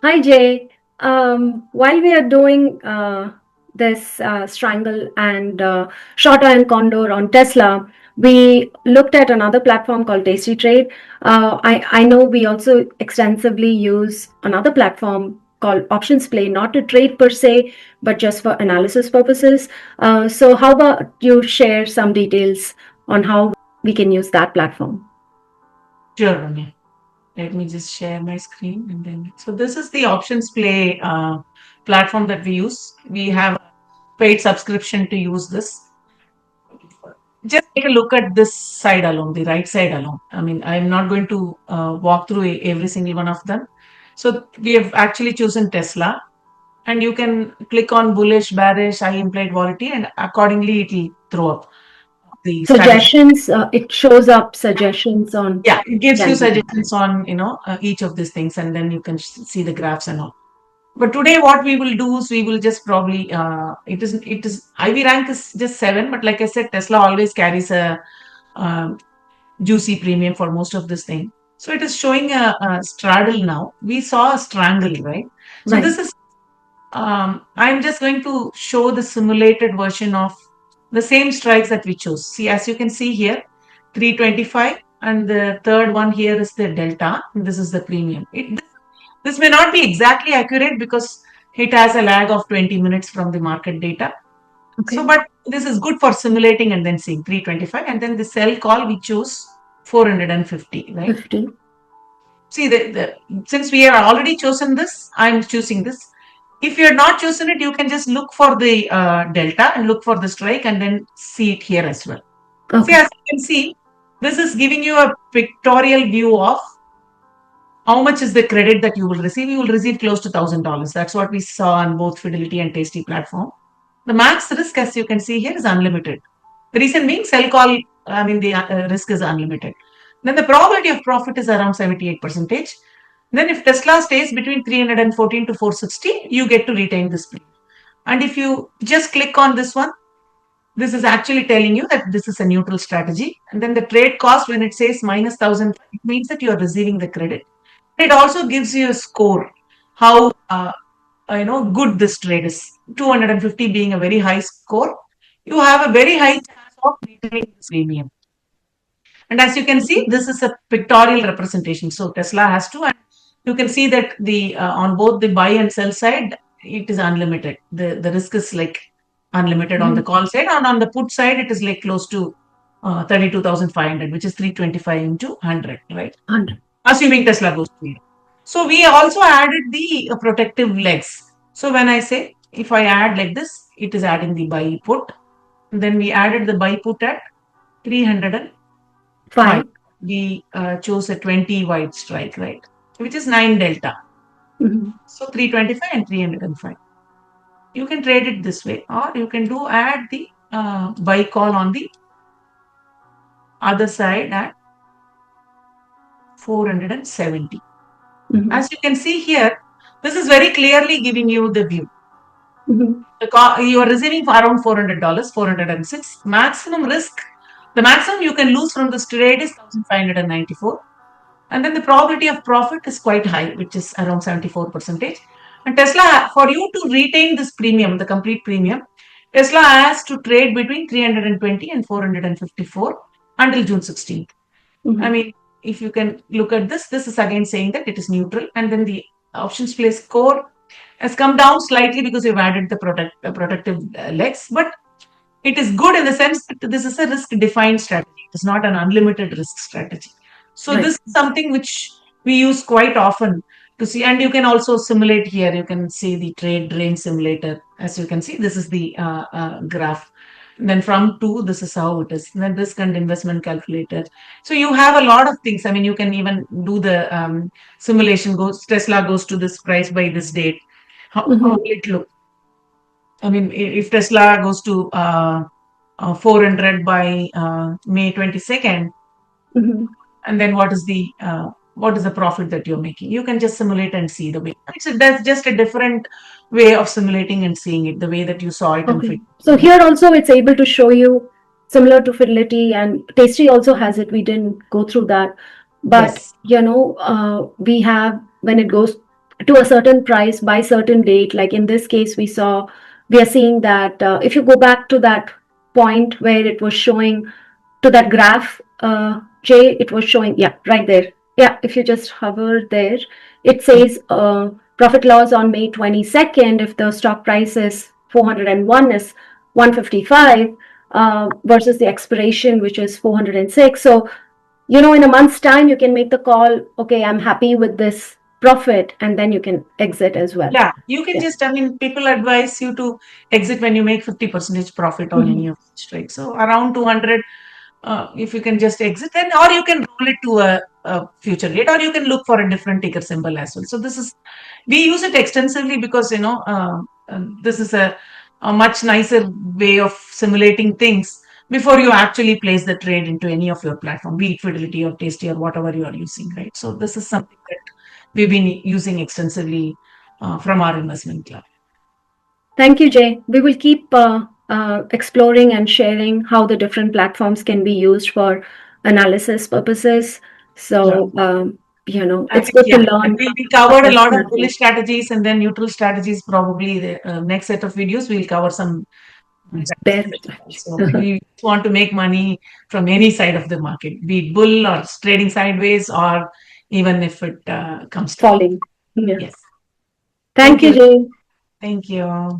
Hi, Jay. While we are doing this strangle and short iron condor on Tesla, we looked at another platform called Tasty Trade. I know we also extensively use another platform called OptionsPlay, not to trade per se, but just for analysis purposes. So, how about you share some details on how we can use that platform? Sure, Ramya. Let me just share my screen and then. So this is the OptionsPlay platform that we use. We have paid subscription to use this. Just take a look at this side alone, the right side alone. I mean, I'm not going to walk through every single one of them. So we have actually chosen Tesla, and you can click on bullish, bearish, high implied volatility, and accordingly it will throw up the strategy. Suggestions, it shows up suggestions on. Yeah, it gives Yeah, you yeah. suggestions on each of these things, and then you can see the graphs and all. But today, what we will do is we will just probably it is IV rank is just 7, but like I said, Tesla always carries a juicy premium for most of this thing. So it is showing a straddle now. We saw a strangle, right? So Right. this is I'm just going to show the simulated version of the same strikes that we chose. See, as you can see here, 325, and the third one here is the delta. And this is the premium. This may not be exactly accurate because it has a lag of 20 minutes from the market data. So, Okay. but this is good for simulating and then seeing 325. And then the sell call, we choose 450, right? 50. See, since we have already chosen this, I'm choosing this. If you're not chosen it, you can just look for the delta and look for the strike and then see it here as well. See, Okay. as you can see, this is giving you a pictorial view of how much is the credit that you will receive. You will receive close to $1,000. That's what we saw on both Fidelity and Tasty platform. The max risk, as you can see here, is unlimited. The reason being, sell call, I mean, the risk is unlimited. Then the probability of profit is around 78%. Then if Tesla stays between 314 to 460, you get to retain this premium. And if you just click on this one, this is actually telling you that this is a neutral strategy. And then the trade cost, when it says minus 1,000, it means that you are receiving the credit. It also gives you a score, how good this trade is. 250 being a very high score, you have a very high chance of retaining this premium. And as you can see, this is a pictorial representation. So Tesla has to, and you can see that the on both the buy and sell side, it is unlimited. The risk is like unlimited on the Mhm. call side, and on the put side, it is like close to 32,500, which is 325 into 100, right? 100. Assuming Tesla goes to 0. So we also added the protective legs. So when I say if I add like this, it is adding the buy put. And then we added the buy put at 305. 5. We chose a 20 wide strike, right? Which is 9 delta. Mhm. So 325 and 305. You can trade it this way, or you can do add the buy call on the other side at 470. Mhm. As you can see here, this is very clearly giving you the view. Mhm. You are receiving for around $400, 406. Maximum risk, the maximum you can lose from this trade is 1,594. And then the probability of profit is quite high, which is around 74%. And Tesla, for you to retain this premium, the complete premium, Tesla has to trade between 320 and 454 until June 16th. I Mhm. mean, if you can look at this, this is again saying that it is neutral. And then the options play score has come down slightly because you've added the protective legs, but it is good in the sense that this is a risk defined strategy. It is not an unlimited risk strategy. So this Right. is something which we use quite often to see, and you can also simulate here. You can see the trade drain simulator. As you can see, this is the graph. And then from two, this is how it is. And then risk and investment calculator. So you have a lot of things. I mean, you can even do the simulation. Goes Tesla goes to this price by this date. How Mhm. will it look? I mean, if Tesla goes to 400 by May 22nd, Mhm. and then what is the profit that you're making? You can just simulate and see the way. That's just a different way of simulating and seeing it, the way that you saw it in Okay. Fit. So here also it's able to show you similar to Fidelity, and Tasty also has it. We didn't go through that. But Yes. we have when it goes to a certain price by certain date. Like in this case, we are seeing that if you go back to that point where it was showing to that graph, Jay, it was showing, yeah, right there. Yeah, if you just hover there, it says profit loss on May 22nd. If the stock price is 401 is 155 versus the expiration, which is 406. So, in a month's time, you can make the call, okay, I'm happy with this profit, and then you can exit as well. Yeah, you can Yeah. just, I mean, people advise you to exit when you make 50% profit on any of these trades. So around 200, if you can just exit, then, or you can roll it to a future date, or you can look for a different ticker symbol as well. So we use it extensively because, this is a much nicer way of simulating things before you actually place the trade into any of your platform, be it Fidelity or Tasty or whatever you are using, right? So this is something that we've been using extensively from our investment club. Thank you, Jay. We will keep exploring and sharing how the different platforms can be used for analysis purposes. So, I it's think, good to yeah, learn we covered a about lot of platforms. bullish strategies and then neutral strategies. Probably the next set of videos we'll cover some Bear strategies. strategy. So we want to make money from any side of the market, be it bull or trading sideways, or even if it comes down. Falling. Yeah. Yes. Thank Thank you, you. Jay. Thank you.